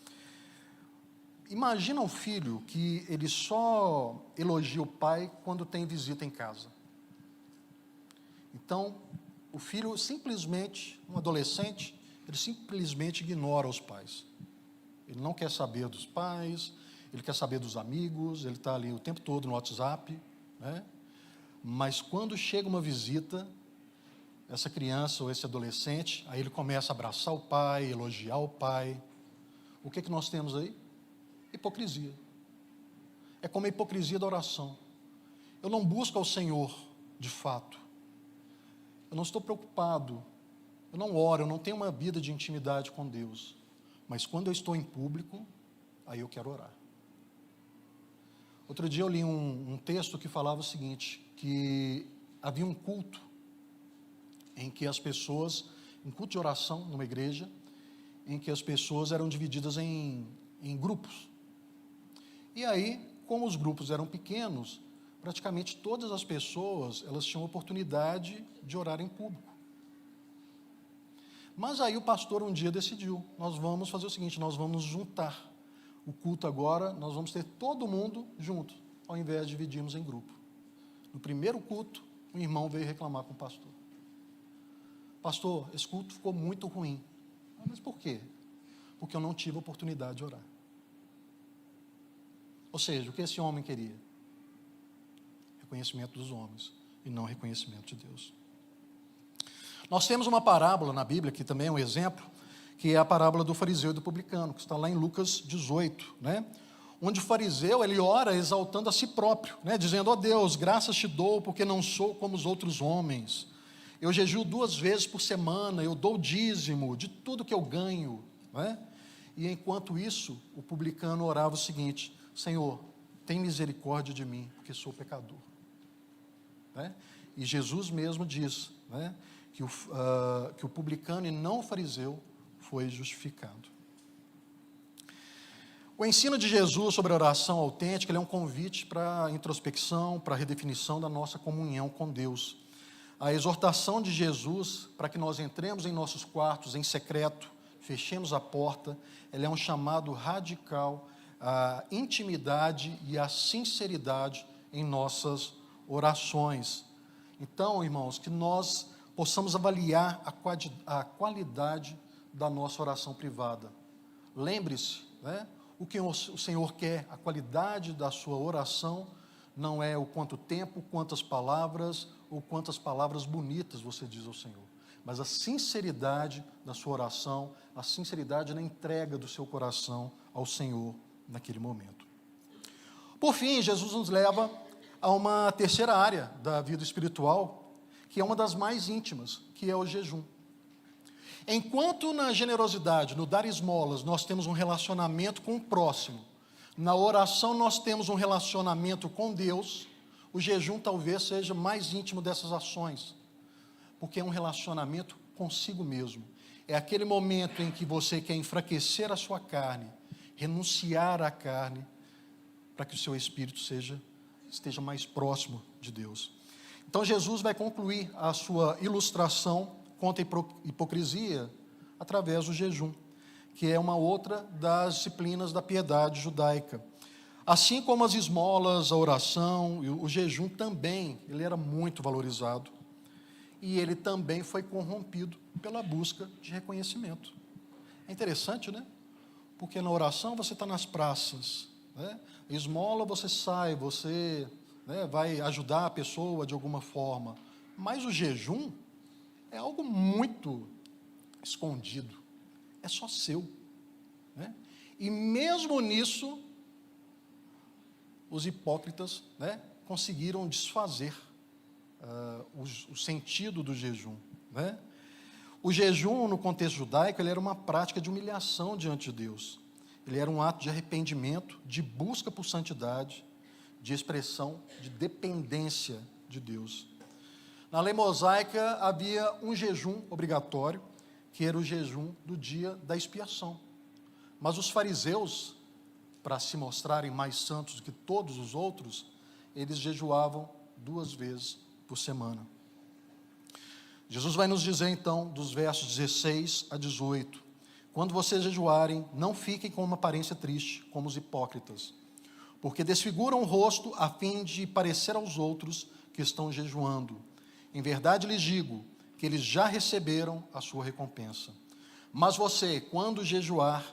Imagina um filho que ele só elogia o pai quando tem visita em casa. Então, o filho simplesmente, um adolescente, ele simplesmente ignora os pais. Ele não quer saber dos pais, ele quer saber dos amigos, ele está ali o tempo todo no WhatsApp, Mas quando chega uma visita, essa criança ou esse adolescente, aí ele começa a abraçar o pai, elogiar o pai. O que nós temos aí? Hipocrisia. É como a hipocrisia da oração. Eu não busco ao Senhor, de fato. Eu não estou preocupado, eu não oro, eu não tenho uma vida de intimidade com Deus. Mas quando eu estou em público, aí eu quero orar. Outro dia eu li um texto que falava o seguinte, que havia um culto em que as pessoas, um culto de oração numa igreja, em que as pessoas eram divididas em grupos. E aí, como os grupos eram pequenos, praticamente todas as pessoas, elas tinham oportunidade de orar em público. Mas aí o pastor um dia decidiu, nós vamos fazer o seguinte, nós vamos juntar o culto agora, nós vamos ter todo mundo junto, ao invés de dividirmos em grupo. No primeiro culto, um irmão veio reclamar com o pastor. Pastor, esse culto ficou muito ruim. Mas por quê? Porque eu não tive a oportunidade de orar. Ou seja, o que esse homem queria? Reconhecimento dos homens e não reconhecimento de Deus. Nós temos uma parábola na Bíblia, que também é um exemplo, que é a parábola do fariseu e do publicano, que está lá em Lucas 18, né? Onde o fariseu, ele ora exaltando a si próprio, né? Dizendo, ó Deus, graças te dou, porque não sou como os outros homens. Eu jejuo 2 vezes por semana, eu dou o dízimo de tudo que eu ganho, né? E enquanto isso, o publicano orava o seguinte, Senhor, tem misericórdia de mim, porque sou pecador. Né? E Jesus mesmo diz, né, que o publicano e não o fariseu foi justificado. O ensino de Jesus sobre a oração autêntica, ele é um convite para a introspecção, para a redefinição da nossa comunhão com Deus. A exortação de Jesus para que nós entremos em nossos quartos em secreto, fechemos a porta, ela é um chamado radical à intimidade e à sinceridade em nossas orações. Então, irmãos, que nós possamos avaliar a qualidade da nossa oração privada. Lembre-se, né? O que o Senhor quer, a qualidade da sua oração, não é o quanto tempo, quantas palavras, ou quantas palavras bonitas você diz ao Senhor, mas a sinceridade da sua oração, a sinceridade na entrega do seu coração ao Senhor naquele momento. Por fim, Jesus nos leva a uma terceira área da vida espiritual, que é uma das mais íntimas, que é o jejum. Enquanto na generosidade, no dar esmolas, nós temos um relacionamento com o próximo, na oração nós temos um relacionamento com Deus, o jejum talvez seja mais íntimo dessas ações, porque é um relacionamento consigo mesmo. É aquele momento em que você quer enfraquecer a sua carne, renunciar à carne, para que o seu espírito esteja mais próximo de Deus. Então Jesus vai concluir a sua ilustração contra a hipocrisia através do jejum, que é uma outra das disciplinas da piedade judaica. Assim como as esmolas, a oração, o jejum também, ele era muito valorizado. E ele também foi corrompido pela busca de reconhecimento. É interessante, né? Porque na oração você está nas praças, né? Esmola você sai, você, né, vai ajudar a pessoa de alguma forma. Mas o jejum é algo muito escondido, é só seu, né? E mesmo nisso, os hipócritas, né, conseguiram desfazer o sentido do jejum, né? O jejum, no contexto judaico, ele era uma prática de humilhação diante de Deus. Ele era um ato de arrependimento, de busca por santidade, de expressão de dependência de Deus. Na lei mosaica havia um jejum obrigatório, que era o jejum do dia da expiação. Mas os fariseus, para se mostrarem mais santos do que todos os outros, eles jejuavam 2 vezes por semana. Jesus vai nos dizer então, dos versos 16 a 18, quando vocês jejuarem, não fiquem com uma aparência triste, como os hipócritas, porque desfiguram o rosto a fim de parecer aos outros que estão jejuando. Em verdade lhes digo que eles já receberam a sua recompensa. Mas você, quando jejuar,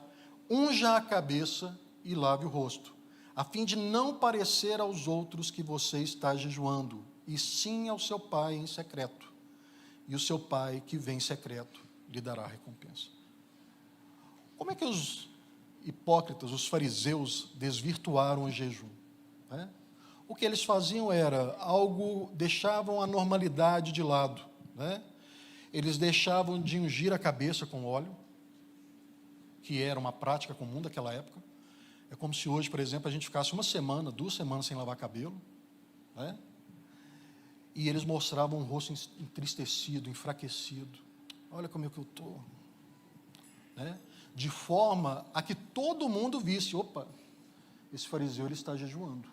unja a cabeça e lave o rosto, a fim de não parecer aos outros que você está jejuando, e sim ao seu Pai em secreto. E o seu Pai que vem em secreto lhe dará a recompensa. Como é que os hipócritas, os fariseus, desvirtuaram o jejum, né? O que eles faziam era deixavam a normalidade de lado, né? Eles deixavam de ungir a cabeça com óleo, que era uma prática comum daquela época. É como se hoje, por exemplo, a gente ficasse uma semana, 2 semanas sem lavar cabelo, né? E eles mostravam um rosto entristecido, enfraquecido. Olha como é que eu estou. Né? De forma a que todo mundo visse, opa, esse fariseu ele está jejuando.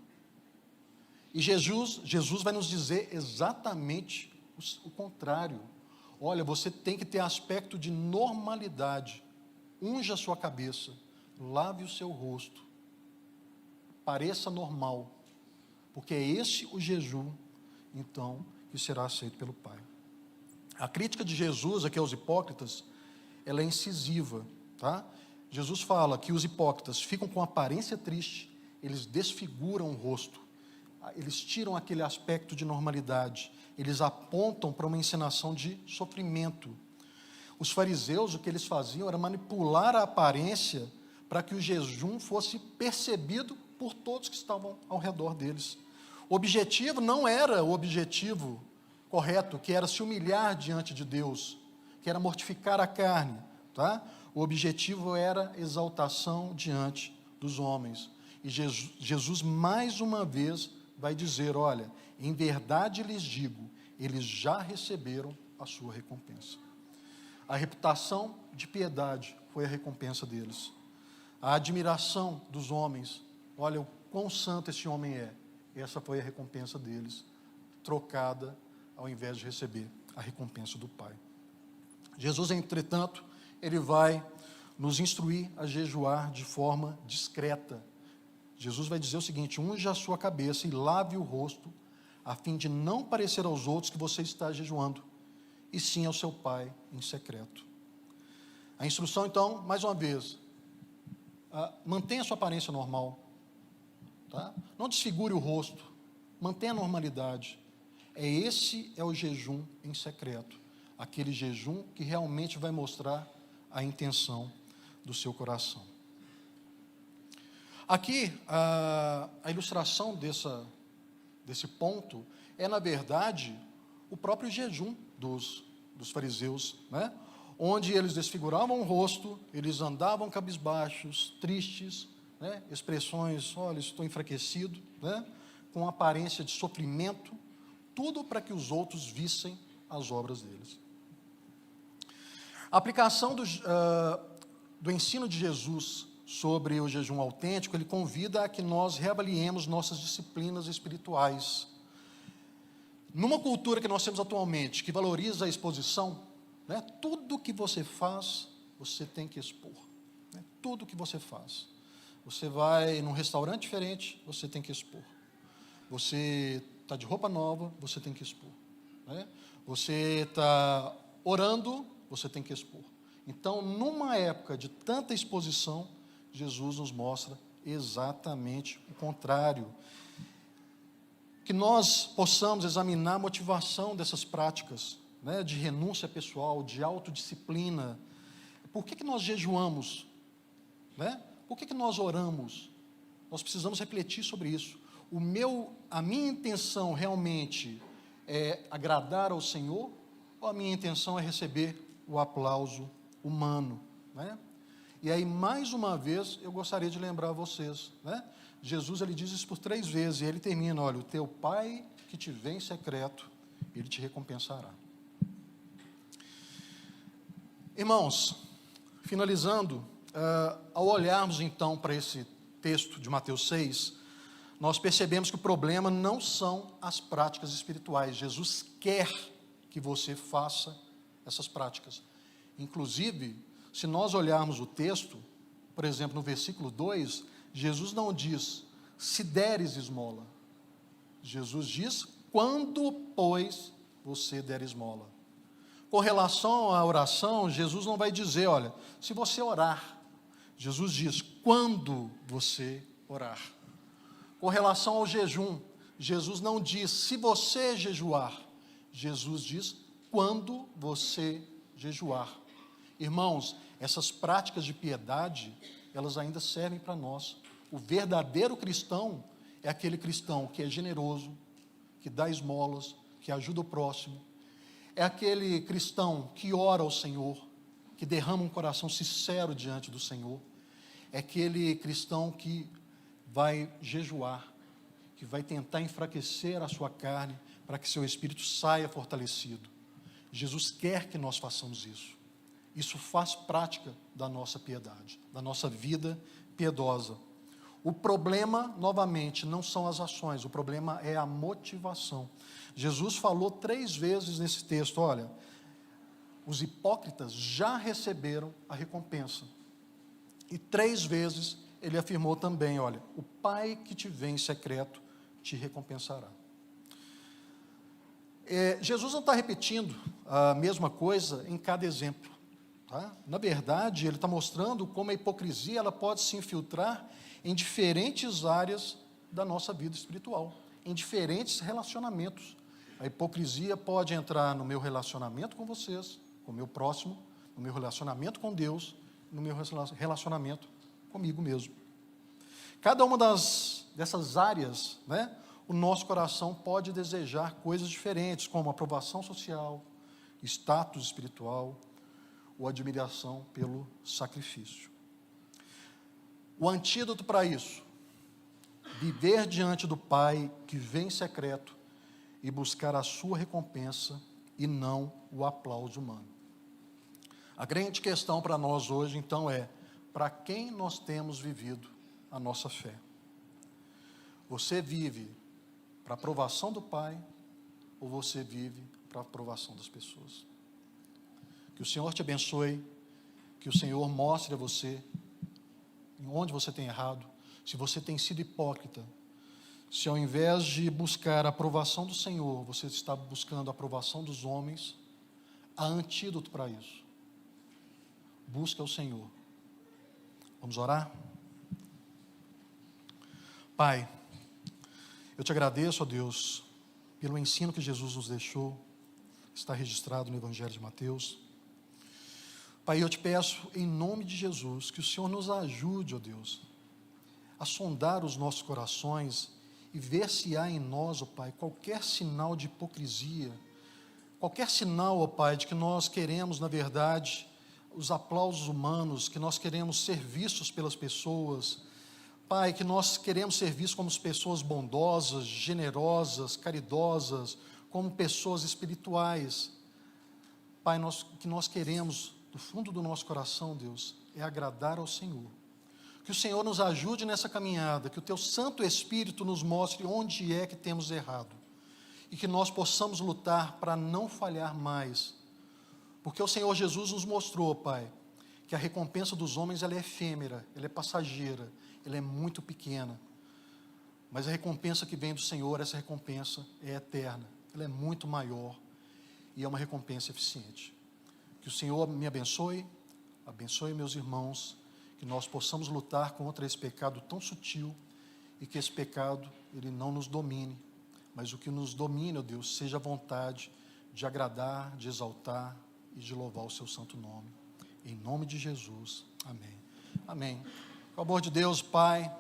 E Jesus vai nos dizer exatamente o contrário. Olha, você tem que ter aspecto de normalidade. Unja a sua cabeça, lave o seu rosto, pareça normal, porque é esse o jejum, então, que será aceito pelo Pai. A crítica de Jesus aqui aos hipócritas, ela é incisiva, tá? Jesus fala que os hipócritas ficam com aparência triste, eles desfiguram o rosto, eles tiram aquele aspecto de normalidade, eles apontam para uma encenação de sofrimento. Os fariseus, o que eles faziam era manipular a aparência para que o jejum fosse percebido por todos que estavam ao redor deles. O objetivo não era o objetivo correto, que era se humilhar diante de Deus, que era mortificar a carne, tá? O objetivo era exaltação diante dos homens. E Jesus mais uma vez vai dizer, olha, em verdade lhes digo, eles já receberam a sua recompensa. A reputação de piedade foi a recompensa deles. A admiração dos homens, olha o quão santo esse homem é, essa foi a recompensa deles, trocada ao invés de receber a recompensa do Pai. Jesus, entretanto, ele vai nos instruir a jejuar de forma discreta. Jesus vai dizer o seguinte, unja a sua cabeça e lave o rosto, a fim de não parecer aos outros que você está jejuando, e sim ao seu Pai em secreto. A instrução, então, mais uma vez, mantenha a sua aparência normal, tá? Não desfigure o rosto, mantenha a normalidade. Esse é o jejum em secreto, aquele jejum que realmente vai mostrar a intenção do seu coração. Aqui, a ilustração desse ponto é, na verdade, o próprio jejum dos fariseus, né? Onde eles desfiguravam o rosto, eles andavam cabisbaixos, tristes, né? Expressões, olha, estou enfraquecido, né? Com aparência de sofrimento, tudo para que os outros vissem as obras deles. A aplicação do ensino de Jesus sobre o jejum autêntico, ele convida a que nós reavaliemos nossas disciplinas espirituais. Numa cultura que nós temos atualmente, que valoriza a exposição, né, tudo que você faz, você tem que expor. Né, tudo que você faz. Você vai num restaurante diferente, você tem que expor. Você está de roupa nova, você tem que expor. Né? Você está orando, você tem que expor. Então, numa época de tanta exposição, Jesus nos mostra exatamente o contrário. Que nós possamos examinar a motivação dessas práticas, né, de renúncia pessoal, de autodisciplina. Por que nós jejuamos? Né? Por que nós oramos? Nós precisamos refletir sobre isso. A minha intenção realmente é agradar ao Senhor, ou a minha intenção é receber o aplauso humano? Né? E aí, mais uma vez, eu gostaria de lembrar vocês, né? Jesus, ele diz isso por 3 vezes, e ele termina, olha, o teu Pai que te vê em secreto, ele te recompensará. Irmãos, finalizando, ao olharmos então para esse texto de Mateus 6, nós percebemos que o problema não são as práticas espirituais. Jesus quer que você faça essas práticas. Inclusive, se nós olharmos o texto, por exemplo, no versículo 2, Jesus não diz, se deres esmola. Jesus diz, quando, pois, você der esmola. Com relação à oração, Jesus não vai dizer, olha, se você orar. Jesus diz, quando você orar. Com relação ao jejum, Jesus não diz, se você jejuar. Jesus diz, quando você jejuar. Irmãos, essas práticas de piedade, elas ainda servem para nós. O verdadeiro cristão é aquele cristão que é generoso, que dá esmolas, que ajuda o próximo. É aquele cristão que ora ao Senhor, que derrama um coração sincero diante do Senhor. é aquele cristão que vai jejuar, que vai tentar enfraquecer a sua carne para que seu espírito saia fortalecido. Jesus quer que nós façamos isso. Isso faz prática da nossa piedade, da nossa vida piedosa. O problema, novamente, não são as ações, o problema é a motivação. Jesus falou 3 vezes nesse texto, olha, os hipócritas já receberam a recompensa. E 3 vezes ele afirmou também, olha, o Pai que te vê em secreto te recompensará. Jesus não está repetindo a mesma coisa em cada exemplo. Tá? Na verdade, ele está mostrando como a hipocrisia ela pode se infiltrar em diferentes áreas da nossa vida espiritual, em diferentes relacionamentos. A hipocrisia pode entrar no meu relacionamento com vocês, com o meu próximo, no meu relacionamento com Deus, no meu relacionamento comigo mesmo. Cada uma dessas áreas, né, o nosso coração pode desejar coisas diferentes, como aprovação social, status espiritual, ou admiração pelo sacrifício. O antídoto para isso, viver diante do Pai que vem em secreto e buscar a sua recompensa e não o aplauso humano. A grande questão para nós hoje, então, é para quem nós temos vivido a nossa fé? Você vive para a aprovação do Pai ou você vive para a aprovação das pessoas? Que o Senhor te abençoe, que o Senhor mostre a você onde você tem errado, se você tem sido hipócrita, se ao invés de buscar a aprovação do Senhor, você está buscando a aprovação dos homens, há antídoto para isso. Busca o Senhor. Vamos orar? Pai, eu te agradeço, ó Deus, pelo ensino que Jesus nos deixou, está registrado no Evangelho de Mateus. Pai, eu te peço, em nome de Jesus, que o Senhor nos ajude, ó Deus, a sondar os nossos corações e ver se há em nós, ó Pai, qualquer sinal de hipocrisia, qualquer sinal, ó Pai, de que nós queremos, na verdade, os aplausos humanos, que nós queremos ser vistos pelas pessoas, Pai, que nós queremos ser vistos como pessoas bondosas, generosas, caridosas, como pessoas espirituais. Pai, que nós queremos, do fundo do nosso coração, Deus, é agradar ao Senhor. Que o Senhor nos ajude nessa caminhada, que o Teu Santo Espírito nos mostre onde é que temos errado. E que nós possamos lutar para não falhar mais. Porque o Senhor Jesus nos mostrou, Pai, que a recompensa dos homens ela é efêmera, ela é passageira, ela é muito pequena. Mas a recompensa que vem do Senhor, essa recompensa é eterna, ela é muito maior e é uma recompensa eficiente. Que o Senhor me abençoe, abençoe meus irmãos, que nós possamos lutar contra esse pecado tão sutil e que esse pecado ele não nos domine, mas o que nos domine, ó Deus, seja a vontade de agradar, de exaltar e de louvar o Seu santo nome. Em nome de Jesus, amém. Amém. Com o amor de Deus, Pai,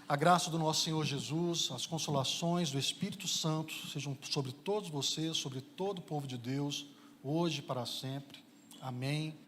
a graça do nosso Senhor Jesus, as consolações do Espírito Santo sejam sobre todos vocês, sobre todo o povo de Deus, hoje e para sempre. Amém